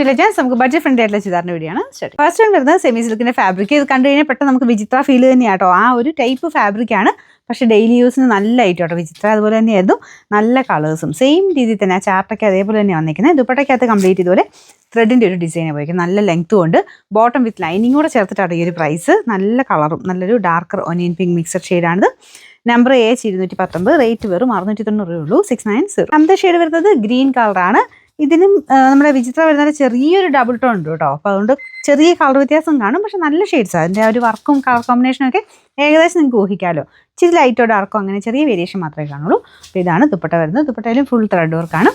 To legends. നമുക്ക് budget friendly ആയിട്ടുള്ള ചുരിദാറിന്റെ വീഡിയോ ആണ്. ഫസ്റ്റ് വൺ വരുന്നത് സെമി സിൽക്കിന്റെ ഫാബ്രിക്. ഇത് കണ്ടു കഴിഞ്ഞാൽ പെട്ടെന്ന് നമുക്ക് വിചിത്ര ഫീൽ തന്നെയാട്ടോ. ആ ഒരു ടൈപ്പ് ഫാബ്രിക് ആണ്, പക്ഷേ ഡെയിലി യൂസിന് നല്ല ഐറ്റം വിചിത്ര. അതുപോലെ തന്നെയായിരുന്നു നല്ല കളേഴ്സും സെയിം രീതിയിൽ തന്നെ. ആ ചാർട്ടൊക്കെ അതേപോലെ തന്നെ വന്നിരിക്കുന്നത്. ദുപ്പട്ടയ്ക്കകത്ത് കംപ്ലീറ്റ് ഇതുപോലെ ത്രെഡിൻ്റെ ഒരു ഡിസൈൻ പോയിരിക്കും. നല്ല ലെങ്ത്തും ഉണ്ട്. ബോട്ടം വിത്ത് ലൈനിങ് കൂടെ ചേർത്തിട്ടാണ് ഈ ഒരു പ്രൈസ്. നല്ല കളറും നല്ലൊരു ഡാർക്കർ ഒനിയൻ പിങ്ക് മിക്സഡ് ഷെയ്ഡാണിത്. നമ്പർ AH219, റേറ്റ് വെറും 690 ഉള്ളൂ. 690. രണ്ടാമത്തെ ഷെയ്ഡ് വരുന്നത് ഗ്രീൻ കളറാണ്. ഇതിനും നമ്മുടെ വിചിത്ര വരുന്നത് ചെറിയൊരു ഡബിൾ ടോൺ ഉണ്ട് കേട്ടോ. അപ്പോൾ അതുകൊണ്ട് ചെറിയ കളർ വ്യത്യാസം കാണും, പക്ഷെ നല്ല ഷെയ്ഡ്സ്. അതിൻ്റെ ആ ഒരു വർക്കും കളർ കോമ്പിനേഷനും ഒക്കെ ഏകദേശം നിങ്ങൾക്ക് ഊഹിക്കാമല്ലോ. ഇച്ചിരി ലൈറ്റോ ഡാർക്കോ അങ്ങനെ ചെറിയ വേരിയേഷൻ മാത്രമേ കാണുള്ളൂ. അപ്പോൾ ഇതാണ് ദുപ്പട്ട വരുന്നത്. ദുപ്പട്ടയിലും ഫുൾ ത്രെഡ് വർക്കാണ്.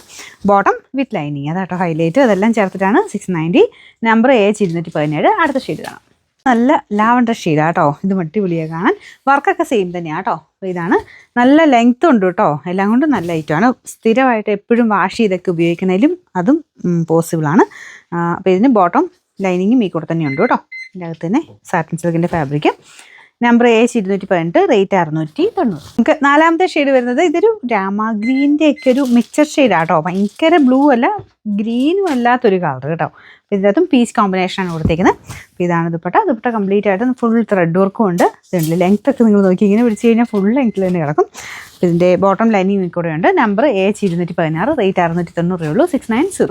ബോട്ടം വിത്ത് ലൈനിങ്, അതാട്ടോ ഹൈലൈറ്റ്. അതെല്ലാം ചേർത്തിട്ടാണ് 690. Number AH217. അടുത്ത ഷെയ്ഡ് കാണാം. നല്ല ലാവണ്ടർ ഷെയ്ഡാണ് കേട്ടോ. ഇത് അടിപൊളിയാണ് കാണാൻ. വർക്കൊക്കെ സെയിം തന്നെയാണ് കേട്ടോ. അപ്പോൾ ഇതാണ്. നല്ല ലെങ്ത് ഉണ്ട് കേട്ടോ. എല്ലാം കൊണ്ടും നല്ല ഐറ്റമാണ്. സ്ഥിരമായിട്ട് എപ്പോഴും വാഷ് ചെയ്തൊക്കെ ഉപയോഗിക്കുന്നതിലും അതും പോസിബിളാണ്. അപ്പോൾ ഇതിന് ബോട്ടം ലൈനിങ്ങും ഈ കൂടെ തന്നെ ഉണ്ട് കേട്ടോ. ഇതിൻ്റെ അകത്ത് തന്നെ സാറ്റിൻ സിൽക്കിൻ്റെ ഫാബ്രിക്. Number AH218, rate 690. നമുക്ക് നാലാമത്തെ ഷെയ്ഡ് വരുന്നത് ഇതൊരു രാമ ഗ്രീൻ്റെ ഒക്കെ ഒരു മിക്സർ ഷെയ്ഡാണ് കേട്ടോ. ഭയങ്കര ബ്ലൂ അല്ല ഗ്രീനും അല്ലാത്തൊരു കളർ കേട്ടോ. അപ്പോൾ ഇതിനകത്തും പീച്ച് കോമ്പിനേഷനാണ് കൊടുത്തേക്കുന്നത്. അപ്പോൾ ഇതാണ് ദുപ്പട്ട. ദുപ്പട്ട കംപ്ലീറ്റ് ആയിട്ട് ഫുൾ ത്രെഡ് വർക്കും ഉണ്ട്. ഇതിൻ്റെ ലെങ്ത് ഒക്കെ നിങ്ങൾ നോക്കി ഇങ്ങനെ പിടിച്ച് കഴിഞ്ഞാൽ ഫുൾ ലെങ്ത്തിൽ തന്നെ കിടക്കും. ഇതിൻ്റെ ബോട്ടം ലൈനിങ് കൂടെ ഉണ്ട്. നമ്പർ AH216, റേറ്റ് 690 ഉള്ളൂ. 690.